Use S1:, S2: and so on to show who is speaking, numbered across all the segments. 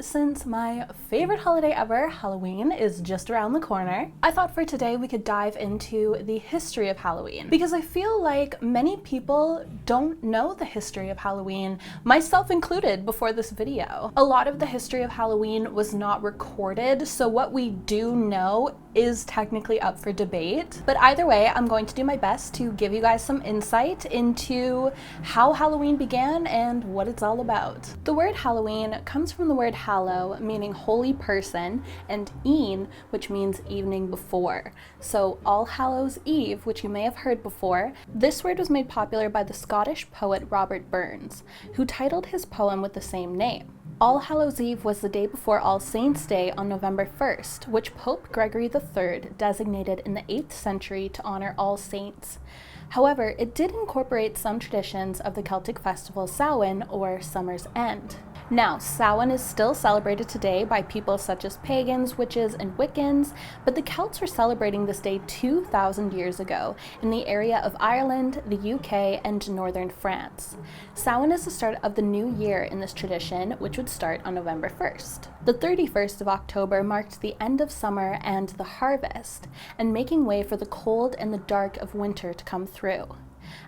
S1: Since my favorite holiday ever, Halloween, is just around the corner, I thought for today we could dive into the history of Halloween, because I feel like many people don't know the history of Halloween, myself included, before this video. A lot of the history of Halloween was not recorded, so what we do know is technically up for debate. But either way, I'm going to do my best to give you guys some insight into how Halloween began and what it's all about. The word Halloween comes from the word hallow, meaning holy person, and een, which means evening before. So All Hallows Eve, which you may have heard before, this word was made popular by the Scottish poet Robert Burns, who titled his poem with the same name. All Hallows Eve was the day before All Saints' Day on November 1st, which Pope Gregory III designated in the 8th century to honor all saints. However, it did incorporate some traditions of the Celtic festival Samhain, or Summer's End. Now, Samhain is still celebrated today by people such as pagans, witches, and Wiccans, but the Celts were celebrating this day 2,000 years ago in the area of Ireland, the UK, and northern France. Samhain is the start of the new year in this tradition, which would start on November 1st. The 31st of October marked the end of summer and the harvest, and making way for the cold and the dark of winter to come through.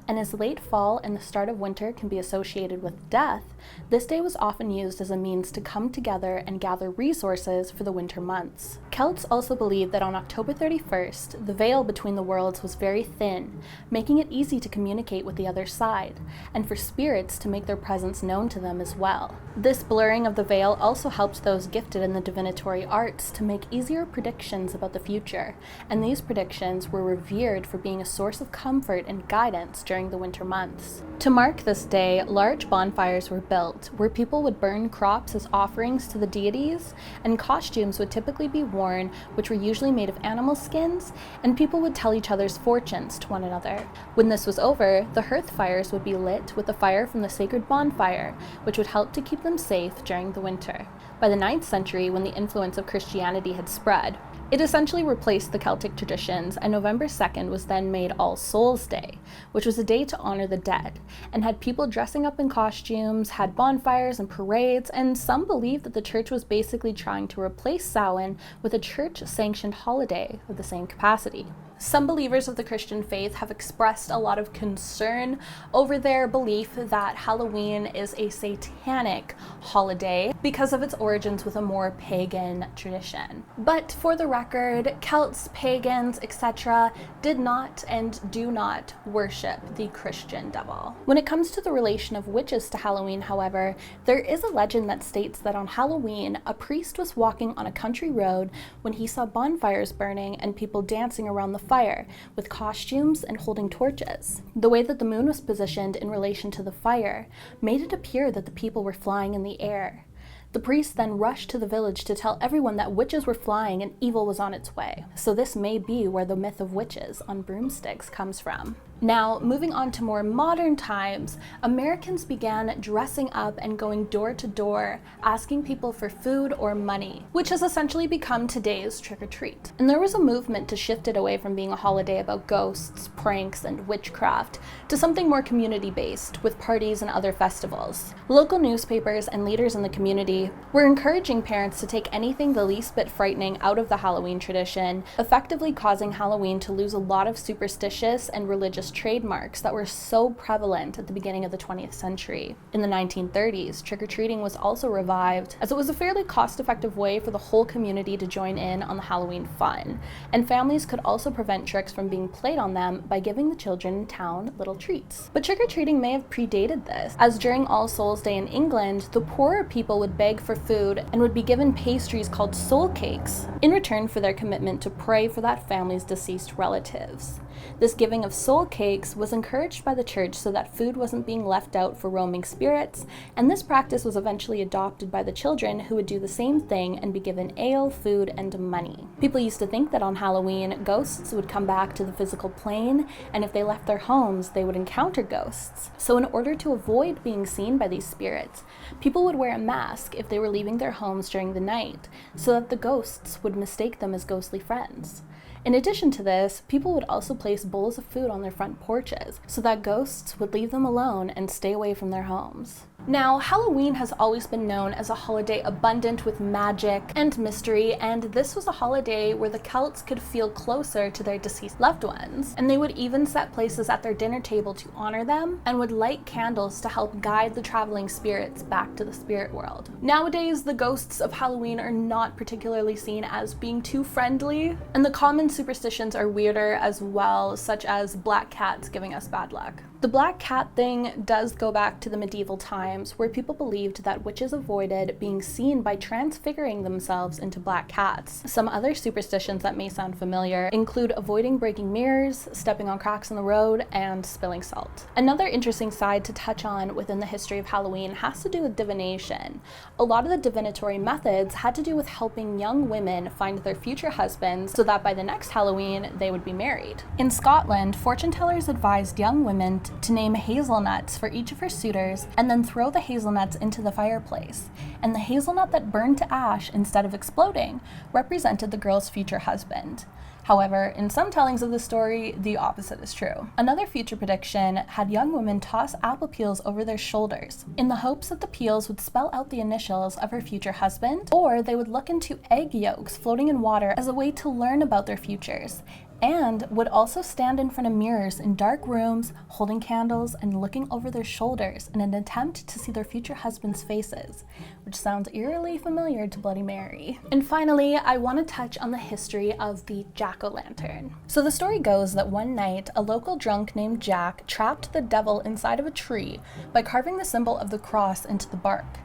S1: And as late fall and the start of winter can be associated with death, this day was often used as a means to come together and gather resources for the winter months. Celts also believed that on October 31st, the veil between the worlds was very thin, making it easy to communicate with the other side, and for spirits to make their presence known to them as well. This blurring of the veil also helped those gifted in the divinatory arts to make easier predictions about the future, and these predictions were revered for being a source of comfort and guidance during the winter months. To mark this day, large bonfires were built, where people would burn crops as offerings to the deities, and costumes would typically be worn, which were usually made of animal skins, and people would tell each other's fortunes to one another. When this was over, the hearth fires would be lit with the fire from the sacred bonfire, which would help to keep them safe during the winter. By the 9th century, when the influence of Christianity had spread, it essentially replaced the Celtic traditions, and November 2nd was then made All Souls' Day, which was a day to honor the dead, and had people dressing up in costumes, had bonfires and parades, and some believed that the church was basically trying to replace Samhain with a church-sanctioned holiday of the same capacity. Some believers of the Christian faith have expressed a lot of concern over their belief that Halloween is a satanic holiday because of its origins with a more pagan tradition. But for the record, Celts, pagans, etc. did not and do not worship the Christian devil. When it comes to the relation of witches to Halloween, however, there is a legend that states that on Halloween, a priest was walking on a country road when he saw bonfires burning and people dancing around the fire with costumes and holding torches. The way that the moon was positioned in relation to the fire made it appear that the people were flying in the air. The priest then rushed to the village to tell everyone that witches were flying and evil was on its way. So this may be where the myth of witches on broomsticks comes from. Now, moving on to more modern times, Americans began dressing up and going door to door, asking people for food or money, which has essentially become today's trick-or-treat. And there was a movement to shift it away from being a holiday about ghosts, pranks, and witchcraft to something more community-based, with parties and other festivals. Local newspapers and leaders in the community were encouraging parents to take anything the least bit frightening out of the Halloween tradition, effectively causing Halloween to lose a lot of superstitious and religious trademarks that were so prevalent at the beginning of the 20th century. In the 1930s, trick-or-treating was also revived, as it was a fairly cost-effective way for the whole community to join in on the Halloween fun, and families could also prevent tricks from being played on them by giving the children in town little treats. But trick-or-treating may have predated this, as during All Souls' Day in England, the poorer people would beg for food and would be given pastries called soul cakes in return for their commitment to pray for that family's deceased relatives. This giving of soul cakes was encouraged by the church so that food wasn't being left out for roaming spirits, and this practice was eventually adopted by the children, who would do the same thing and be given ale, food, and money. People used to think that on Halloween, ghosts would come back to the physical plane, and if they left their homes, they would encounter ghosts. So in order to avoid being seen by these spirits, people would wear a mask if they were leaving their homes during the night, so that the ghosts would mistake them as ghostly friends. In addition to this, people would also place bowls of food on their front porches so that ghosts would leave them alone and stay away from their homes. Now, Halloween has always been known as a holiday abundant with magic and mystery, and this was a holiday where the Celts could feel closer to their deceased loved ones, and they would even set places at their dinner table to honor them and would light candles to help guide the traveling spirits back to the spirit world. Nowadays, the ghosts of Halloween are not particularly seen as being too friendly, and the common superstitions are weirder as well, such as black cats giving us bad luck. The black cat thing does go back to the medieval times, where people believed that witches avoided being seen by transfiguring themselves into black cats. Some other superstitions that may sound familiar include avoiding breaking mirrors, stepping on cracks in the road, and spilling salt. Another interesting side to touch on within the history of Halloween has to do with divination. A lot of the divinatory methods had to do with helping young women find their future husbands so that by the next Halloween they would be married. In Scotland, fortune tellers advised young women to name hazelnuts for each of her suitors and then throw the hazelnuts into the fireplace. And the hazelnut that burned to ash instead of exploding represented the girl's future husband. However, in some tellings of the story, the opposite is true. Another future prediction had young women toss apple peels over their shoulders in the hopes that the peels would spell out the initials of her future husband, or they would look into egg yolks floating in water as a way to learn about their futures, and would also stand in front of mirrors in dark rooms, holding candles and looking over their shoulders in an attempt to see their future husbands' faces, which sounds eerily familiar to Bloody Mary. And finally, I want to touch on the history of the jack-o'-lantern. So the story goes that one night, a local drunk named Jack trapped the devil inside of a tree by carving the symbol of the cross into the bark.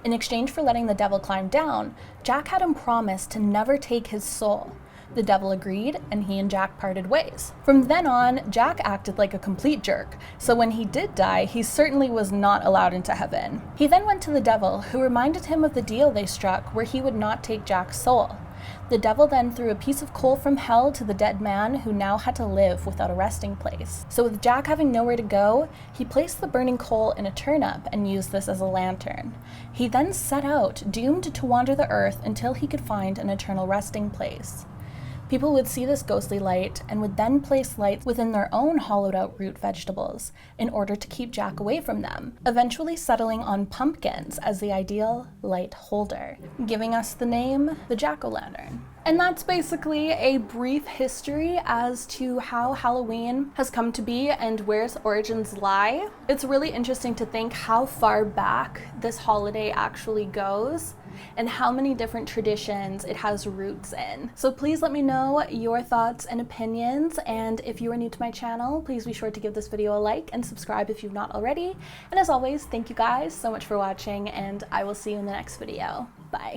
S1: In exchange for letting the devil climb down, Jack had him promise to never take his soul. The devil agreed, and he and Jack parted ways. From then on, Jack acted like a complete jerk, so when he did die, he certainly was not allowed into heaven. He then went to the devil, who reminded him of the deal they struck where he would not take Jack's soul. The devil then threw a piece of coal from hell to the dead man, who now had to live without a resting place. So with Jack having nowhere to go, he placed the burning coal in a turnip and used this as a lantern. He then set out, doomed to wander the earth until he could find an eternal resting place. People would see this ghostly light and would then place lights within their own hollowed out root vegetables in order to keep Jack away from them, eventually settling on pumpkins as the ideal light holder, giving us the name the jack-o'-lantern. And that's basically a brief history as to how Halloween has come to be and where its origins lie. It's really interesting to think how far back this holiday actually goes and how many different traditions it has roots in. So please let me know your thoughts and opinions, and if you are new to my channel, please be sure to give this video a like and subscribe if you've not already. And as always, thank you guys so much for watching, and I will see you in the next video. Bye.